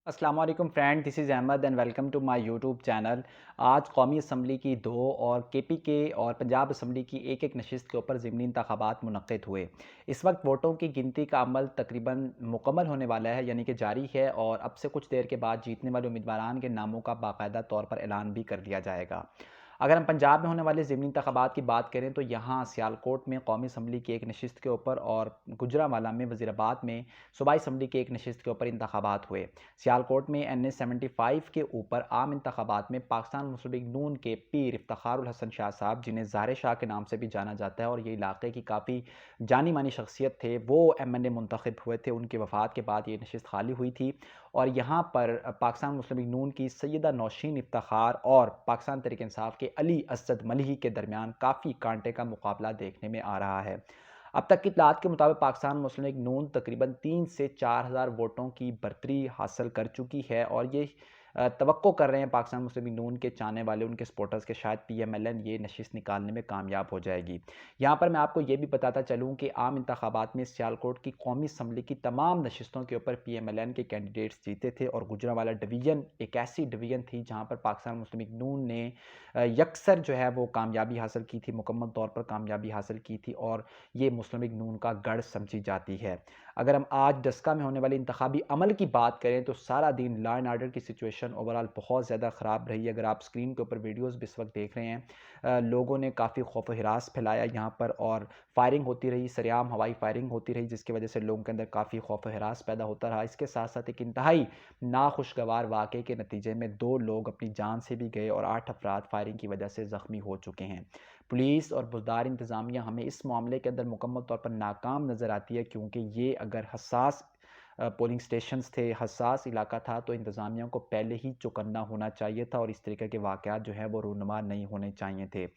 अस्सलाम वालेकुम friend, this is Ahmad and welcome to my YouTube channel. आज कौमी असम्बली की 2 और केपी के और पंजाब असम्बली की एक-एक नशिस्त के ऊपर ज़िमनी इंतखाबात मुनक्किद हुए। इस वक्त वोटों की गिनती का अमल तकरीबन मुकम्मल होने वाला है, यानी कि जारी है और अब से कुछ देर के बाद जीतने वाले उम्मीदवारान के नामों का बाकायदा तौर पर ऐलान भी कर दिया जाएगा। अगर हम पंजाब में होने वाले ज़िमनी इंतखाबात की बात करें तो यहाँ सियालकोट में कौमी असम्बली की एक नशिस्त के ऊपर और गुजरांवाला में वज़ीराबाद में सूबाई असम्बली की एक नशिस्त के ऊपर इंतखाबात हुए। सियालकोट में NA 75 के ऊपर आम इंतखाबात में पाकिस्तान मुस्लिम लीग नून के पीर इफ्तिखारुल हसन शाह साहब, जिन्हें ज़ाहिर शाह के नाम से भी जाना जाता है और ये इलाके की काफ़ी जानी मानी शख्सियत थे, वो MNA मुंतखब हुए थे। उनकी वफ़ात के बाद ये नशिस्त खाली हुई थी और यहाँ पर पाकिस्तान मुस्लिम लीग नून की सैयदा नौशीन इफ्तिखार और पाकिस्तान तहरीक इंसाफ के अली असद मलिही के दरमियान काफ़ी कांटे का मुकाबला देखने में आ रहा है। अब तक की इत्तलात के मुताबिक पाकिस्तान मुस्लिम लीग नून तकरीबन 3 से 4,000 वोटों की बर्तरी हासिल कर चुकी है और ये तवक्को कर रहे हैं पाकिस्तान मुस्लिम लीग नून के चाहने वाले, उनके सपोर्टर्स के शायद PMLN ये नशिस्त निकालने में कामयाब हो जाएगी। यहाँ पर मैं आपको ये भी बताता चलूँ कि आम इंतखाबात में सियालकोट की कौमी असम्बली की तमाम नशिस्तों के ऊपर PMLN के कैंडिडेट्स जीते थे और गुजरांवाला डिवीज़न एक ऐसी डिवीज़न थी जहाँ पर पाकिस्तान मुस्लिम लीग नून ने यकसर जो है वो कामयाबी हासिल की थी, मुकम्मल तौर पर कामयाबी हासिल की थी और ये मुस्लिम लीग नून का गढ़ समझी जाती है। अगर हम आज डस्का में होने वाले इंतखाबी अमल की बात करें तो सारा दिन लॉ एंड ऑर्डर की सिचुएशन ओवरऑल बहुत ज़्यादा ख़राब रही। अगर आप स्क्रीन के ऊपर वीडियोज़ भी इस वक्त देख रहे हैं, लोगों ने काफ़ी खौफ हिरास फैलाया यहाँ पर और फायरिंग होती रही, सरेआम हवाई फायरिंग होती रही, जिसकी वजह से लोगों के अंदर काफ़ी खौफ हिरास पैदा होता रहा। इसके साथ साथ एक इंतहाई नाखुशगवार वाक़े के नतीजे में 2 लोग अपनी जान से भी गए और 8 अफराद फायरिंग की वजह से ज़ख्मी हो चुके हैं। पुलिस और बुज़दार इंतज़ामिया हमें इस मामले के अंदर मुकम्मल तौर पर नाकाम नज़र आती है, क्योंकि ये अगर हसास पोलिंग स्टेशंस थे, हसास इलाका था, तो इंतज़ामिया को पहले ही चौकन्ना होना चाहिए था और इस तरीके के वाक़यात जो हैं वो रूनुमा नहीं होने चाहिए थे।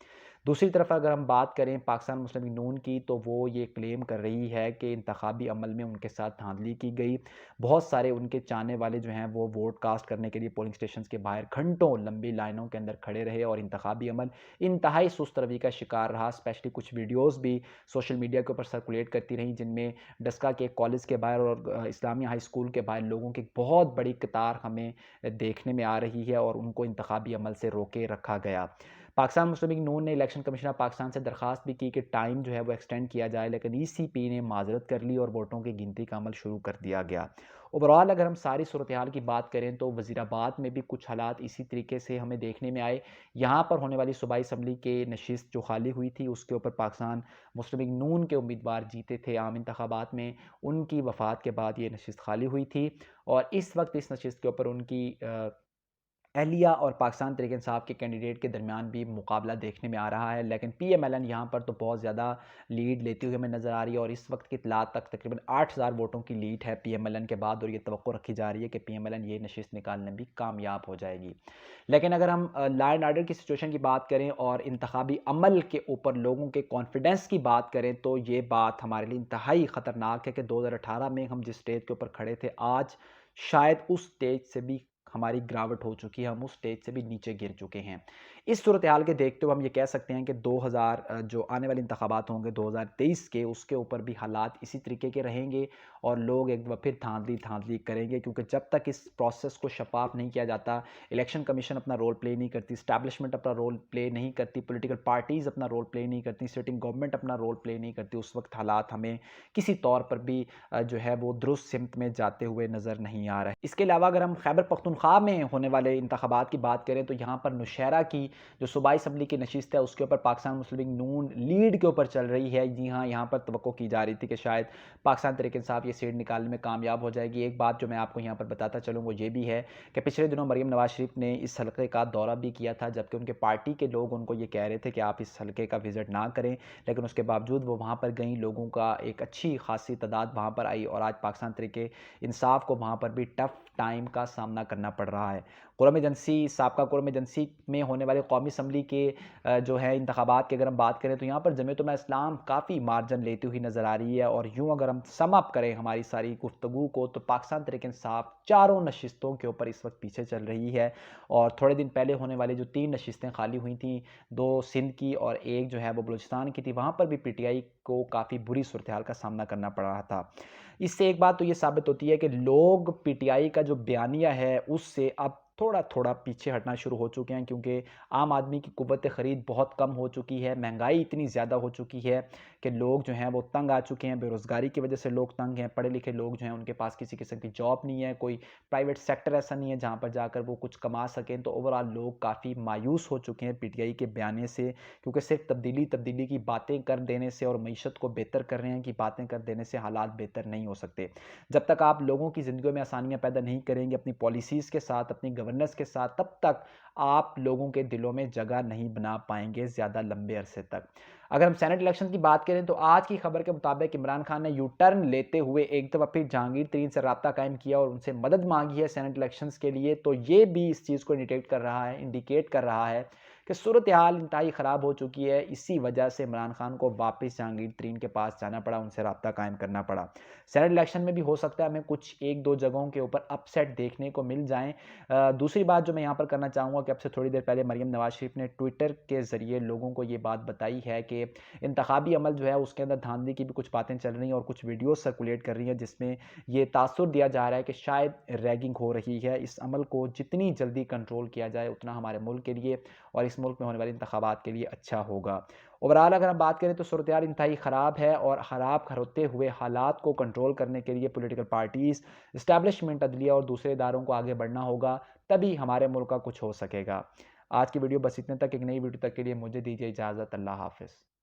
दूसरी तरफ अगर हम बात करें पाकिस्तान मुस्लिम लीग नून की, तो वो ये क्लेम कर रही है कि इंतखाबी अमल में उनके साथ धांधली की गई। बहुत सारे उनके चाहने वाले जो हैं वो वोट कास्ट करने के लिए पोलिंग स्टेशंस के बाहर घंटों लंबी लाइनों के अंदर खड़े रहे और इंतखाबी अमल इंतहाई सुस्त रवि का शिकार रहा। स्पेशली कुछ वीडियोज़ भी सोशल मीडिया के ऊपर सर्कुलेट करती रहीं, जिनमें डस्का के कॉलेज के बाहर और इस्लामिया हाई स्कूल के बाहर लोगों की बहुत बड़ी कतार हमें देखने में आ रही है और उनको इंतखाबी अमल से रोके रखा गया। पाकिस्तान मुस्लिम लीग नून ने इलेक्शन कमीशन ऑफ पाकिस्तान से दरख्वास्त भी की कि टाइम जो है वो एक्सटेंड किया जाए, लेकिन ECP ने माजरत कर ली और वोटों की गिनती का अमल शुरू कर दिया गया। ओवरऑल अगर हम सारी सूरत हाल की बात करें तो वज़ीराबाद में भी कुछ हालात इसी तरीके से हमें देखने में आए। यहाँ पर होने वाली सूबाई असम्बली के नशिस्त जो खाली हुई थी, उसके ऊपर पाकिस्तान मुस्लिम लीग नून के उम्मीदवार जीते थे आम इंतखाबात में। उनकी वफ़ात के बाद ये नशिस्त खाली हुई थी और इस वक्त इस नशिस्त के ऊपर उनकी अहलिया और पाकिस्तान तहरीक इंसाफ के कैंडिडेट के दरमियान भी मुकाबला देखने में आ रहा है, लेकिन PMLN यहाँ पर तो बहुत ज़्यादा लीड लेती हुई हमें नज़र आ रही है और इस वक्त की इत्तलात तक तकरीबन 8,000 वोटों की लीड है PMLN के बाद और ये तवक्को रखी जा रही है कि PMLN ये नशिस्त निकालने में भी कामयाब हो जाएगी। लेकिन अगर हम लॉ एंड ऑर्डर की सिचुएशन की बात करें और इंतखाबी अमल के ऊपर लोगों के कॉन्फिडेंस की बात करें तो ये बात हमारे लिए इंतहाई ख़तरनाक है कि 2018 में हम जिस स्टेज के ऊपर खड़े थे, आज शायद उस स्टेज से भी हमारी गिरावट हो चुकी है, हम उस स्टेज से भी नीचे गिर चुके हैं। इस सूरत हाल के देखते हुए हम ये कह सकते हैं कि 2000 जो आने वाले इंतखाबात होंगे 2023 के, उसके ऊपर भी हालात इसी तरीके के रहेंगे और लोग एक बार फिर धांधली करेंगे, क्योंकि जब तक इस प्रोसेस को शफाफ नहीं किया जाता, इलेक्शन कमीशन अपना रोल प्ले नहीं करती, एस्टैब्लिशमेंट अपना रोल प्ले नहीं करती, पॉलिटिकल पार्टीज़ अपना रोल प्ले नहीं करती, सिटिंग गवर्नमेंट अपना रोल प्ले नहीं करती, उस वक्त हालात हमें किसी तौर पर भी जो है वो दुरुस्त सिमत में जाते हुए नज़र नहीं आ रहे। इसके अलावा अगर हम खैबर पख्तूनख्वा में होने वाले इंतखाबात की बात करें तो यहाँ पर नौशहरा की जो सूबाई असम्बली की नशिस्त है, उसके ऊपर पाकिस्तान मुस्लिम लीग नून लीड के ऊपर चल रही है। जी हाँ, यहाँ पर तवक्को की जा रही थी कि शायद पाकिस्तान तहरीक इंसाफ ये सीट निकालने में कामयाब हो जाएगी। एक बात जो मैं आपको यहाँ पर बताता चलूँ वो ये भी है कि पिछले दिनों मरीम नवाज शरीफ ने इस हल्के का दौरा भी किया था, जबकि उनके पार्टी के लोग उनको ये कह रहे थे कि आप इस हल्के का विजिट ना करें, लेकिन उसके बावजूद वो वहाँ पर गई, लोगों का एक अच्छी खासी तादाद वहाँ पर आई और आज पाकिस्तान तहरीक इंसाफ को वहाँ पर भी टफ टाइम का सामना करना पड़ रहा है। कुरम एजेंसी साबका कुरम एजेंसी में होने वाले कौमी असम्बली के जो है इंतखाबात की अगर हम बात करें तो यहाँ पर जमीयत उलमा इस्लाम काफ़ी मार्जिन लेती हुई नज़र आ रही है और यूँ अगर हम सम अप करें हमारी सारी गुफ्तगू को तो पाकिस्तान तहरीक इंसाफ चारों नशिस्तों के ऊपर इस वक्त पीछे चल रही है और थोड़े दिन पहले होने वाली जो 3 नशिस्तें खाली हुई थी, 2 सिंध की और एक जो है वो बलूचिस्तान की थी, वहाँ पर भी PTI को काफ़ी बुरी सूरत हाल का सामना करना पड़ रहा था। इससे एक बात तो ये साबित होती है कि लोग पीटीआई का जो बयानिया है उससे अब थोड़ा-थोड़ा पीछे हटना शुरू हो चुके हैं, क्योंकि आम आदमी की कुव्वत ख़रीद बहुत कम हो चुकी है, महँगाई इतनी ज़्यादा हो चुकी है कि लोग जो हैं वो तंग आ चुके हैं, बेरोज़गारी की वजह से लोग तंग हैं, पढ़े-लिखे लोग जो हैं उनके पास किसी किस्म की जॉब नहीं है, कोई प्राइवेट सेक्टर ऐसा नहीं है जहाँ पर जाकर वो कुछ कमा सकें। तो ओवरऑल लोग काफ़ी मायूस हो चुके हैं पीटीआई के बयान से, क्योंकि सिर्फ़ तब्दीली की बातें कर देने से और मईशत को बेहतर कर रहे हैं कि बातें कर देने से हालात बेहतर नहीं हो सकते। जब तक आप लोगों की ज़िंदगियों में आसानियाँ पैदा नहीं करेंगे अपनी पॉलिसीज़ के साथ, अपनी गवर्नेंस के साथ, तब तक आप लोगों के दिलों में जगह नहीं बना पाएँगे ज़्यादा लंबे अरसे तक। अगर हम सेनेट इलेक्शन की बात करें तो आज की खबर के मुताबिक इमरान खान ने यू टर्न लेते हुए एक दफ़ा फिर जहांगीर तरीन से राब्ता कायम किया और उनसे मदद मांगी है सेनेट इलेक्शंस के लिए। तो ये भी इस चीज़ को इंडिकेट कर रहा है कि सूरत हाल इंतहाई ख़राब हो चुकी है। इसी वजह से इमरान खान को वापस जहांगीर तरीन के पास जाना पड़ा, उनसे राब्ता कायम करना पड़ा। सेनेट इलेक्शन में भी हो सकता है हमें कुछ 1-2 जगहों के ऊपर अपसेट देखने को मिल जाएँ। दूसरी बात जो मैं यहाँ पर करना चाहूँगा कि अब से थोड़ी देर पहले मरीम नवाज़ शरीफ ने ट्विटर के ज़रिए लोगों को ये बात बताई है कि इंतखाबी अमल जो है उसके अंदर धांधली की भी कुछ बातें चल रही हैं और कुछ वीडियो सर्कुलेट कर रही हैं जिसमें ये तासुर दिया जा रहा है कि शायद रैगिंग हो रही है। इस अमल को जितनी जल्दी कंट्रोल किया जाए उतना हमारे मुल्क के लिए और इस मुल्क में होने वाले इंतखाबात के लिए अच्छा होगा। ओवरऑल अगर हम बात करें तो सूरत हाल इंतहाई ख़राब है और ख़राब होते हुए हालात को कंट्रोल करने के लिए पॉलिटिकल पार्टीज़, इस्टेब्लिशमेंट, अदलिया और दूसरे इदारों को आगे बढ़ना होगा, तभी हमारे मुल्क का कुछ हो सकेगा। आज की वीडियो बस इतने तक। एक नई वीडियो तक के लिए मुझे दीजिए इजाज़त। अल्लाह हाफ़िज़।